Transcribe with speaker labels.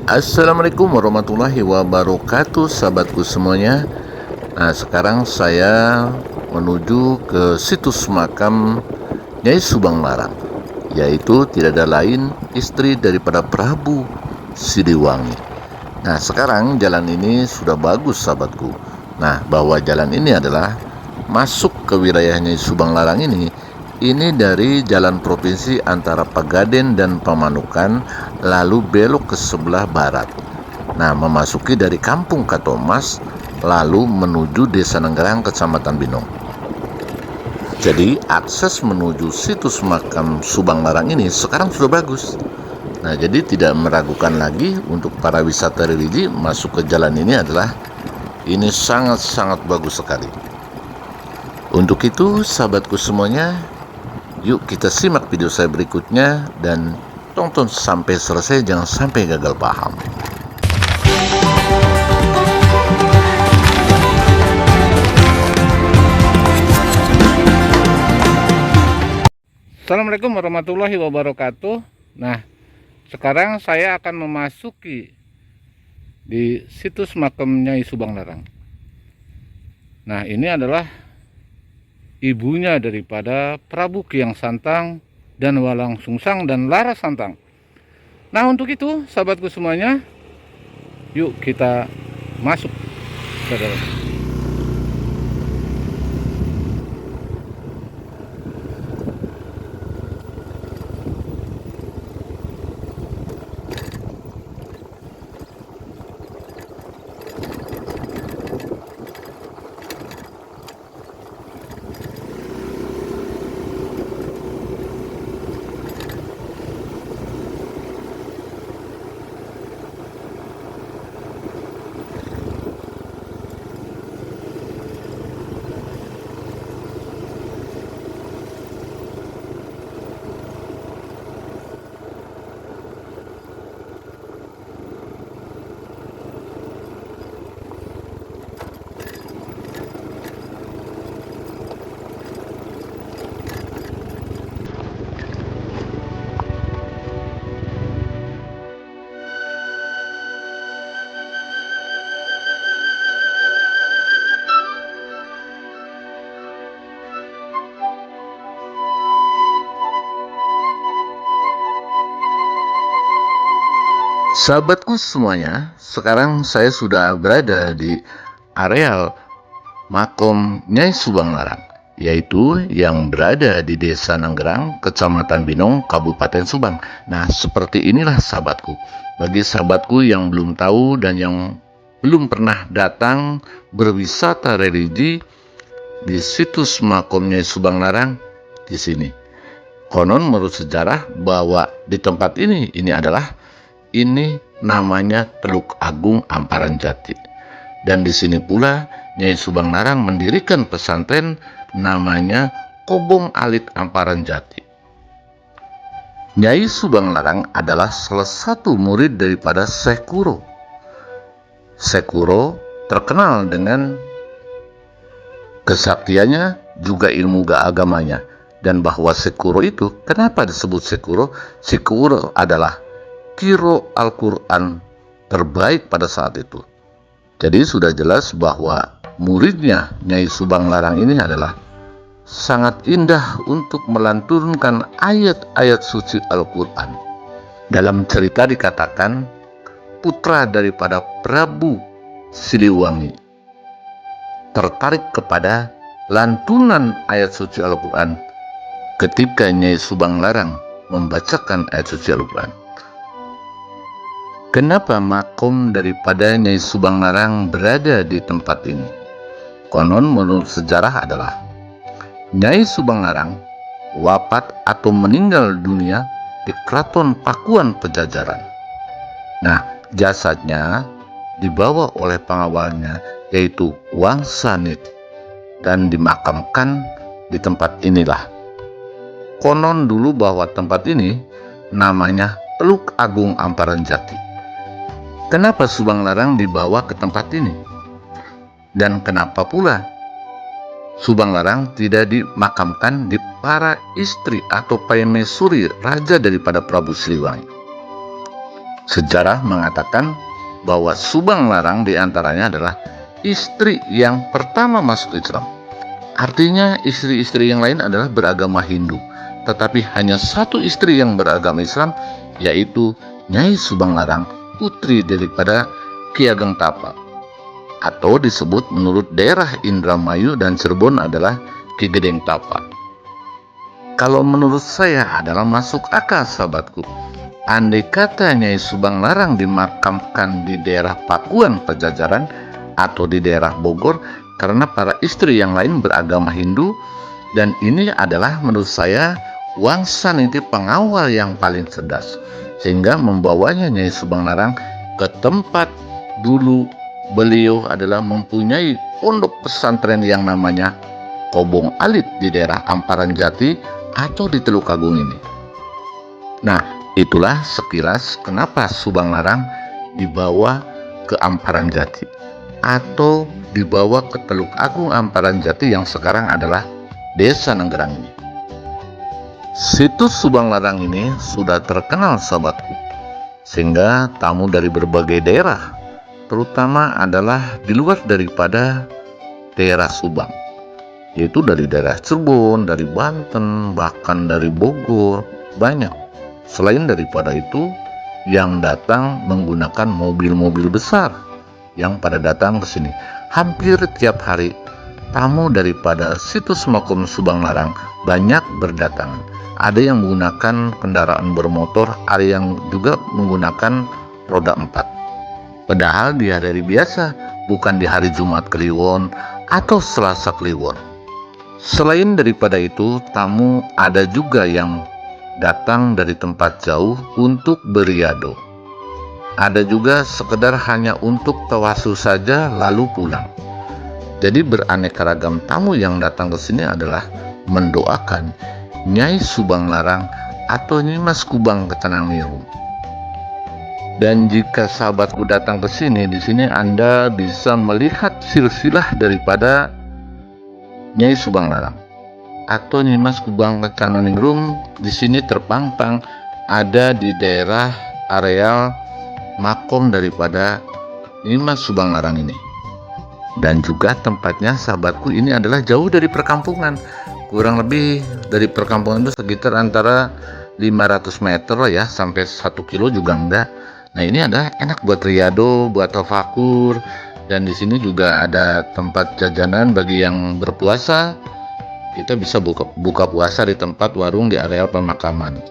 Speaker 1: Assalamualaikum warahmatullahi wabarakatuh, sahabatku semuanya. Nah, sekarang saya menuju ke situs makam Nyai Subang Larang, yaitu tidak ada lain istri daripada Prabu Siliwangi. Nah, sekarang jalan ini sudah bagus, sahabatku. Nah, bahwa jalan ini adalah masuk ke wilayah Nyai Subang Larang ini dari jalan provinsi antara Pegadaian dan Pamanukan, lalu belok ke sebelah barat. Nah, memasuki dari Kampung Katomas, lalu menuju Desa Nenggerang, Kecamatan Binong. Jadi, akses menuju situs makam Subang Larang ini sekarang sudah bagus. Nah, jadi tidak meragukan lagi untuk para wisata religi masuk ke jalan ini sangat-sangat bagus sekali. Untuk itu, sahabatku semuanya, yuk kita simak video saya berikutnya dan tonton sampai selesai, jangan sampai gagal paham.
Speaker 2: Assalamualaikum warahmatullahi wabarakatuh. Nah, sekarang saya akan memasuki di situs makam Nyai Subang Larang. Nah, ini adalah ibunya daripada Prabu Kiang Santang dan Walang Sungsang dan Lara Santang. Nah, untuk itu sahabatku semuanya, yuk kita masuk ke dalam.
Speaker 1: Sahabatku semuanya, sekarang saya sudah berada di areal makam Nyai Subang Larang, yaitu yang berada di Desa Nenggerang, Kecamatan Binong, Kabupaten Subang. Nah, seperti inilah sahabatku. Bagi sahabatku yang belum tahu dan yang belum pernah datang berwisata religi di situs makam Nyai Subang Larang di sini. Konon menurut sejarah bahwa di tempat ini namanya Teluk Agung Amparan Jati. Dan di sini pula Nyai Subang Larang mendirikan pesantren namanya Kobong Alit Amparan Jati. Nyai Subang Larang adalah salah satu murid daripada Syekh Kuro. Syekh Kuro terkenal dengan kesaktiannya, juga ilmu agamanya. Dan bahwa Syekh Kuro itu, kenapa disebut Syekh Kuro? Syekh Kuro adalah Qiro Al-Quran terbaik pada saat itu. Jadi sudah jelas bahwa muridnya Nyai Subang Larang ini adalah sangat indah untuk melantunkan ayat-ayat suci Al-Quran. Dalam cerita dikatakan putra daripada Prabu Siliwangi tertarik kepada lantunan ayat suci Al-Quran ketika Nyai Subang Larang membacakan ayat suci Al-Quran. Kenapa makom daripada Nyai Subang Larang berada di tempat ini? Konon menurut sejarah adalah Nyai Subang Larang wafat atau meninggal dunia di Keraton Pakuan Pajajaran. Nah, jasadnya dibawa oleh pengawalnya yaitu Wang Sanit dan dimakamkan di tempat inilah. Konon dulu bahwa tempat ini namanya Teluk Agung Amparan Jati. Kenapa Subang Larang dibawa ke tempat ini? Dan kenapa pula Subang Larang tidak dimakamkan di para istri atau permaisuri raja daripada Prabu Siliwangi? Sejarah mengatakan bahwa Subang Larang diantaranya adalah istri yang pertama masuk Islam. Artinya istri-istri yang lain adalah beragama Hindu, tetapi hanya satu istri yang beragama Islam, yaitu Nyai Subang Larang, putri daripada Ki Ageng Tapa, atau disebut menurut daerah Indramayu dan Cirebon adalah Ki Gedeng Tapa. Kalau menurut saya adalah masuk akal, sahabatku. Andai kata Nyai Subang Larang dimakamkan di daerah Pakuan Pajajaran atau di daerah Bogor, karena para istri yang lain beragama Hindu, dan ini adalah menurut saya wangsa niti pengawal yang paling cerdas, sehingga membawanya Nyai Subang Larang ke tempat dulu beliau adalah mempunyai pondok pesantren yang namanya Kobong Alit di daerah Amparan Jati atau di Teluk Agung ini. Nah, itulah sekilas kenapa Subang Larang dibawa ke Amparan Jati atau dibawa ke Teluk Agung Amparan Jati yang sekarang adalah Desa Nenggerang ini. Situs Subang Larang ini sudah terkenal, sahabatku, sehingga tamu dari berbagai daerah, terutama adalah di luar daripada daerah Subang, yaitu dari daerah Cirebon, dari Banten, bahkan dari Bogor, banyak. Selain daripada itu, yang datang menggunakan mobil-mobil besar yang pada datang ke sini. Hampir tiap hari tamu daripada situs makam Subang Larang banyak berdatangan. Ada yang menggunakan kendaraan bermotor, ada yang juga menggunakan roda 4. Padahal di hari biasa, bukan di hari Jumat Kliwon atau Selasa Kliwon. Selain daripada itu, tamu ada juga yang datang dari tempat jauh untuk beriado. Ada juga sekedar hanya untuk tawasul saja lalu pulang. Jadi beraneka ragam tamu yang datang ke sini adalah mendoakan Nyai Subang Larang atau Nyi Mas Kubang Ketanamiru. Dan jika sahabatku datang ke sini, di sini Anda bisa melihat silsilah daripada Nyai Subang Larang atau Nyi Mas Kubang Ketanamiru. Di sini terpampang ada di daerah areal makom daripada Nyi Mas Subang Larang ini. Dan juga tempatnya, sahabatku, ini adalah jauh dari perkampungan. Kurang lebih dari perkampungan itu sekitar antara 500 meter ya, sampai 1 kilo juga enggak. Nah, ini adalah enak buat riado, buat tafakur. Dan di sini juga ada tempat jajanan bagi yang berpuasa. Kita bisa buka puasa di tempat warung di areal pemakaman.